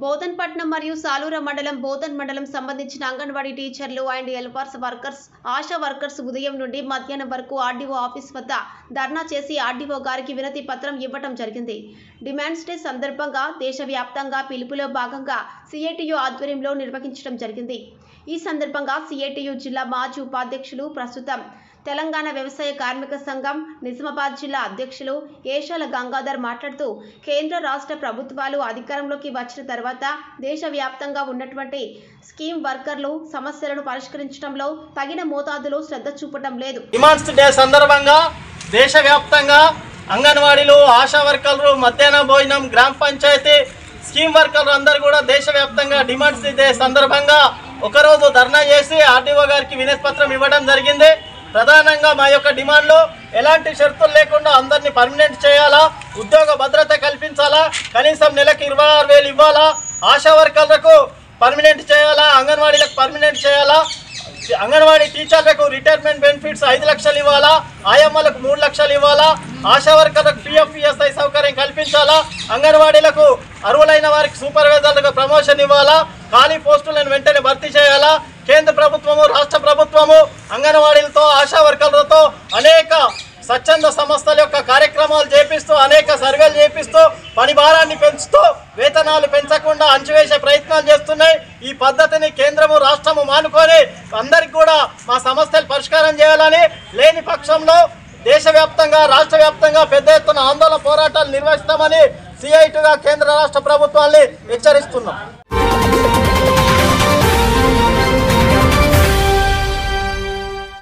బోధన్పట్నం మరియు సాలూర మండలం బోధన్ మండలం సంబంధించిన అంగన్వాడీ టీచర్లు and helpers workers ASHA workers ఉదయం నుండి మధ్యాహ్నం వరకు ఆర్డీఓ ఆఫీస్ వద్ద ధర్నా చేసి ఆర్డీఓ గారికి వినతి పత్రం ఇవ్వడం జరిగింది. డిమాండ్స్ డే సందర్భంగా దేశవ్యాప్తంగా పిలుపులో భాగంగా సిఐటియు ఆధ్వర్యంలో నిర్వహించడం జరిగింది. ఈ సందర్భంగా సిఐటియు జిల్లా మాజీ ఉపాధ్యక్షులు ప్రస్తుతం తెలంగాణ వ్యవసాయ కార్మిక సంఘం నిజామాబాద్ జిల్లా అధ్యక్షులు ఏషాల గంగాధర్ మాట్లాడుతూ కేంద్ర రాష్ట్ర ప్రభుత్వాలు అధికారంలోకి వచ్చిన తర్వాత దేశవ్యాప్తంగా ఉన్నటువంటి స్కీమ్ వర్కర్లు సమస్యలను పరిష్కరించడంలో తగిన మోతాదులో శ్రద్ధ చూపడం లేదు. డిమాండ్స్ డే సందర్భంగా దేశవ్యాప్తంగా అంగన్వాడీలు ఆశా వర్కర్లు మధ్యాహ్న భోజనం గ్రామ పంచాయతీ స్కీమ్ వర్కర్లు అందరూ కూడా దేశవ్యాప్తంగా డిమాండ్స్ డే సందర్భంగా ఒకరోజు ధర్నా చేసి ఆర్డీఓ గారికి వినతి పత్రం ఇవ్వడం జరిగింది. ప్రధానంగా మా యొక్క డిమాండ్లు ఎలాంటి షరతులు లేకుండా అందరినీ పర్మనెంట్ చేయాలా, ఉద్యోగ భద్రత కల్పించాలా, కనీసం నెలకు 26,000 ఇవ్వాలా, ఆశా వర్కర్లకు పర్మనెంట్ చేయాలా, అంగన్వాడీలకు పర్మనెంట్ చేయాలా, అంగన్వాడీ టీచర్లకు రిటైర్మెంట్ బెనిఫిట్స్ 5 లక్షలు ఇవ్వాలా, ఆయమ్మలకు 3 లక్షలు ఇవ్వాలా, ఆశా వర్కర్లకు PFPSI సౌకర్యం కల్పించాలా, అంగన్వాడీలకు అర్హులైన వారికి సూపర్వైజర్లకు ప్రమోషన్ ఇవ్వాలా, ఖాళీ పోస్టులను వెంటనే భర్తీ చేయాలా. కేంద్ర ప్రభుత్వము రాష్ట్ర ప్రభుత్వము అంగన్వాడీలతో ఆశా వర్కర్లతో అనేక స్వచ్ఛంద సంస్థల యొక్క కార్యక్రమాలు చేపిస్తూ అనేక సర్వేలు చేపిస్తూ పని భారాన్ని పెంచుతూ వేతనాలు పెంచకుండా అంచివేసే ప్రయత్నాలు చేస్తున్నాయి. ఈ పద్ధతిని కేంద్రము రాష్ట్రము మానుకొని అందరికి కూడా మా సమస్యలు పరిష్కారం చేయాలని, లేని పక్షంలో దేశవ్యాప్తంగా రాష్ట్ర వ్యాప్తంగా పెద్ద ఎత్తున ఆందోళన పోరాటాలు నిర్వహిస్తామని సిఐటిగా కేంద్ర రాష్ట్ర ప్రభుత్వాన్ని హెచ్చరిస్తున్నాం.